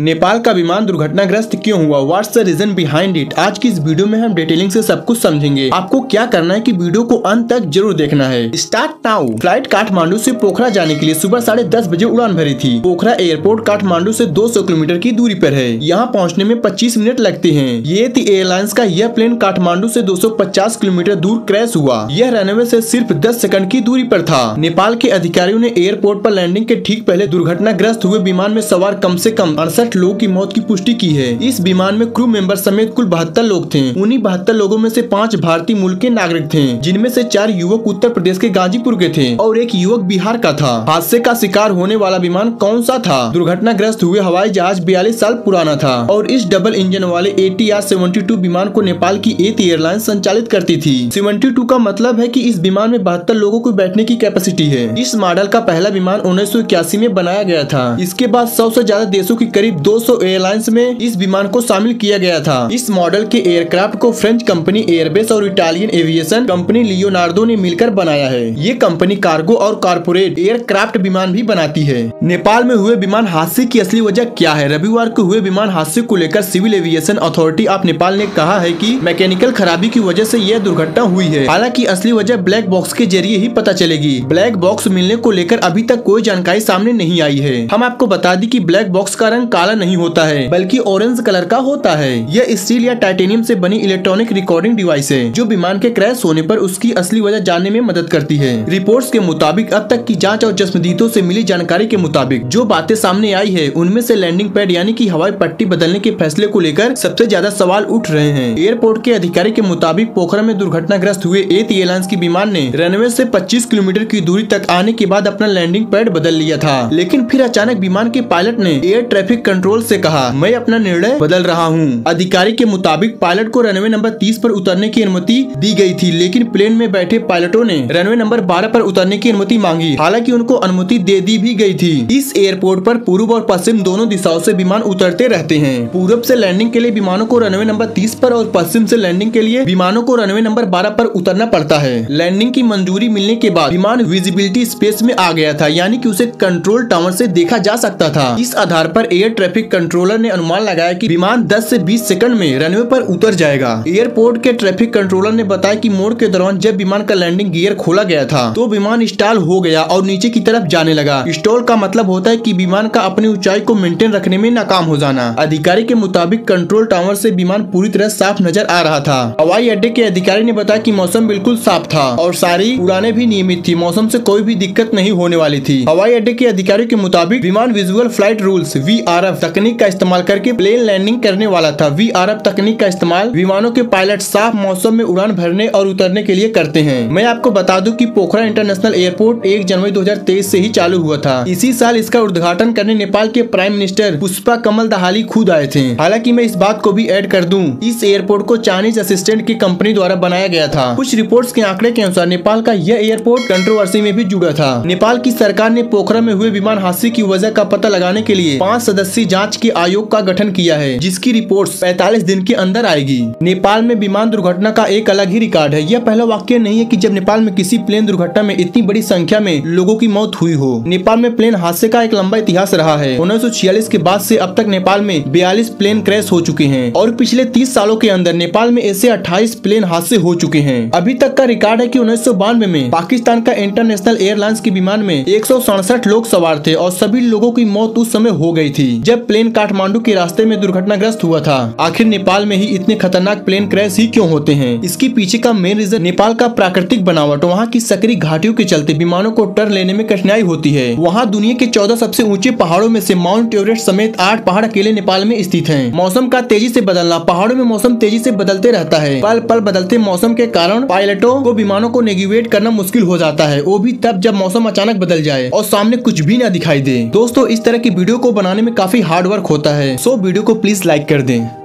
नेपाल का विमान दुर्घटनाग्रस्त क्यों हुआ, what's the reason behind it. आज की इस वीडियो में हम डिटेलिंग से सब कुछ समझेंगे। आपको क्या करना है कि वीडियो को अंत तक जरूर देखना है। Start now. फ्लाइट काठमांडू से पोखरा जाने के लिए सुबह 10:30 बजे उड़ान भरी थी। पोखरा एयरपोर्ट काठमांडू से 200 किलोमीटर की दूरी पर है। यहाँ पहुँचने में 25 मिनट लगते हैं। ये थी एयरलाइंस का यह प्लेन काठमांडू से 250 किलोमीटर दूर क्रैश हुआ। यह रनवे से सिर्फ 10 सेकंड की दूरी पर था। नेपाल के अधिकारियों ने एयरपोर्ट पर लैंडिंग के ठीक पहले दुर्घटनाग्रस्त हुए विमान में सवार कम से कम 68 लोगों की मौत की पुष्टि की है। इस विमान में क्रू मेंबर समेत कुल 72 लोग थे। उन्हीं 72 लोगों में से 5 भारतीय मूल के नागरिक थे, जिनमें से 4 युवक उत्तर प्रदेश के गाजीपुर के थे और एक युवक बिहार का था। हादसे का शिकार होने वाला विमान कौन सा था? दुर्घटनाग्रस्त हुए हवाई जहाज 42 साल पुराना था और इस डबल इंजन वाले ATR-72 विमान को नेपाल की एथ एयरलाइंस संचालित करती थी। 72 का मतलब है कि इस विमान में 72 लोगों को बैठने की कैपेसिटी है। इस मॉडल का पहला विमान 1981 में बनाया गया था। इसके बाद 100 से ज्यादा देशों की करीब 200 एयरलाइंस में इस विमान को शामिल किया गया था। इस मॉडल के एयरक्राफ्ट को फ्रेंच कंपनी एयरबस और इटालियन एविएशन कंपनी लियोनार्डो ने मिलकर बनाया है। ये कंपनी कार्गो और कारपोरेट एयरक्राफ्ट विमान भी बनाती है। नेपाल में हुए विमान हादसे की असली वजह क्या है? रविवार को हुए विमान हादसे को लेकर civil aviation authority of Nepal ने कहा है कि मैकेनिकल खराबी की वजह से यह दुर्घटना हुई है। हालांकि असली वजह ब्लैक बॉक्स के जरिए ही पता चलेगी। ब्लैक बॉक्स मिलने को लेकर अभी तक कोई जानकारी सामने नहीं आई है। हम आपको बता दी कि ब्लैक बॉक्स का रंग काला नहीं होता है, बल्कि ऑरेंज कलर का होता है। यह स्टील या टाइटेनियम से बनी इलेक्ट्रॉनिक रिकॉर्डिंग डिवाइस है, जो विमान के क्रैश होने पर उसकी असली वजह जानने में मदद करती है। रिपोर्ट्स के मुताबिक अब तक की जांच और चश्मदीदों से मिली जानकारी के मुताबिक जो बातें सामने आई है, उनमें से लैंडिंग पैड यानी कि हवाई पट्टी बदलने के फैसले को लेकर सबसे ज्यादा सवाल उठ रहे हैं। एयरपोर्ट के अधिकारी के मुताबिक पोखरा में दुर्घटनाग्रस्त हुए एथ एयरलाइंस की विमान ने रनवे से 25 किलोमीटर की दूरी तक आने के बाद अपना लैंडिंग पैड बदल लिया था, लेकिन फिर अचानक विमान के पायलट ने एयर ट्रैफिक कंट्रोल से कहा, मैं अपना निर्णय बदल रहा हूं। अधिकारी के मुताबिक पायलट को रनवे नंबर 30 पर उतरने की अनुमति दी गई थी, लेकिन प्लेन में बैठे पायलटों ने रनवे नंबर 12 पर उतरने की अनुमति मांगी। हालांकि उनको अनुमति दे दी भी गई थी। इस एयरपोर्ट पर पूर्व और पश्चिम दोनों दिशाओं से विमान उतरते रहते हैं। पूरब से लैंडिंग के लिए विमानों को रनवे नंबर 30 पर और पश्चिम से लैंडिंग के लिए विमानों को रनवे नंबर 12 पर उतरना पड़ता है। लैंडिंग की मंजूरी मिलने के बाद विमान विजिबिलिटी स्पेस में आ गया था, यानी कि उसे कंट्रोल टावर से देखा जा सकता था। इस आधार पर एयर ट्रैफिक कंट्रोलर ने अनुमान लगाया कि विमान 10 से 20 सेकंड में रनवे पर उतर जाएगा। एयरपोर्ट के ट्रैफिक कंट्रोलर ने बताया कि मोड़ के दौरान जब विमान का लैंडिंग गियर खोला गया था, तो विमान स्टॉल हो गया और नीचे की तरफ जाने लगा। स्टॉल का मतलब होता है कि विमान का अपनी ऊंचाई को मेंटेन रखने में नाकाम हो जाना। अधिकारी के मुताबिक कंट्रोल टावर से विमान पूरी तरह साफ नजर आ रहा था। हवाई अड्डे के अधिकारी ने बताया कि मौसम बिल्कुल साफ था और सारी उड़ानें भी नियमित थी। मौसम से कोई भी दिक्कत नहीं होने वाली थी। हवाई अड्डे के अधिकारियों के मुताबिक विमान विजुअल फ्लाइट रूल्स VRF तकनीक का इस्तेमाल करके प्लेन लैंडिंग करने वाला था। VRF तकनीक का इस्तेमाल विमानों के पायलट साफ मौसम में उड़ान भरने और उतरने के लिए करते हैं। मैं आपको बता दूं कि पोखरा इंटरनेशनल एयरपोर्ट 1 जनवरी 2023 से ही चालू हुआ था। इसी साल इसका उद्घाटन करने नेपाल के प्राइम मिनिस्टर पुष्पा कमल दहाली खुद आए थे। हालांकि मैं इस बात को भी ऐड कर दूं, इस एयरपोर्ट को चाइनीज असिस्टेंट की कंपनी द्वारा बनाया गया था। कुछ रिपोर्ट्स के आंकड़े के अनुसार नेपाल का यह एयरपोर्ट कंट्रोवर्सी में भी जुड़ा था। नेपाल की सरकार ने पोखरा में हुए विमान हादसे की वजह का पता लगाने के लिए 5 सदस्यीय जांच के आयोग का गठन किया है, जिसकी रिपोर्ट 45 दिन के अंदर आएगी। नेपाल में विमान दुर्घटना का एक अलग ही रिकॉर्ड है। यह पहला वाक्य नहीं है कि जब नेपाल में किसी प्लेन दुर्घटना में इतनी बड़ी संख्या में लोगों की मौत हुई हो। नेपाल में प्लेन हादसे का एक लंबा इतिहास रहा है। 1946 के बाद से अब तक नेपाल में 42 प्लेन क्रैश हो चुके हैं और पिछले 30 सालों के अंदर नेपाल में ऐसे 28 प्लेन हादसे हो चुके हैं। अभी तक का रिकॉर्ड है कि 1992 में पाकिस्तान का इंटरनेशनल एयरलाइंस के विमान में 167 लोग सवार थे और सभी लोगों की मौत उस समय हो गई थी जब प्लेन काठमांडू के रास्ते में दुर्घटनाग्रस्त हुआ था। आखिर नेपाल में ही इतने खतरनाक प्लेन क्रैश ही क्यों होते हैं? इसके पीछे का मेन रीजन नेपाल का प्राकृतिक बनावट। वहाँ की सकरी घाटियों के चलते विमानों को टर्न लेने में कठिनाई होती है। वहाँ दुनिया के 14 सबसे ऊंचे पहाड़ों में से माउंट एवरेस्ट समेत 8 पहाड़ अकेले नेपाल में स्थित हैं। मौसम का तेजी से बदलना। पहाड़ों में मौसम तेजी से बदलते रहता है। पल पल बदलते मौसम के कारण पायलटों को विमानों को नेविगेट करना मुश्किल हो जाता है, वो भी तब जब मौसम अचानक बदल जाए और सामने कुछ भी न दिखाई दे। दोस्तों, इस तरह की वीडियो को बनाने में काफी हार्ड वर्क होता है, सो वीडियो को प्लीज लाइक कर दें।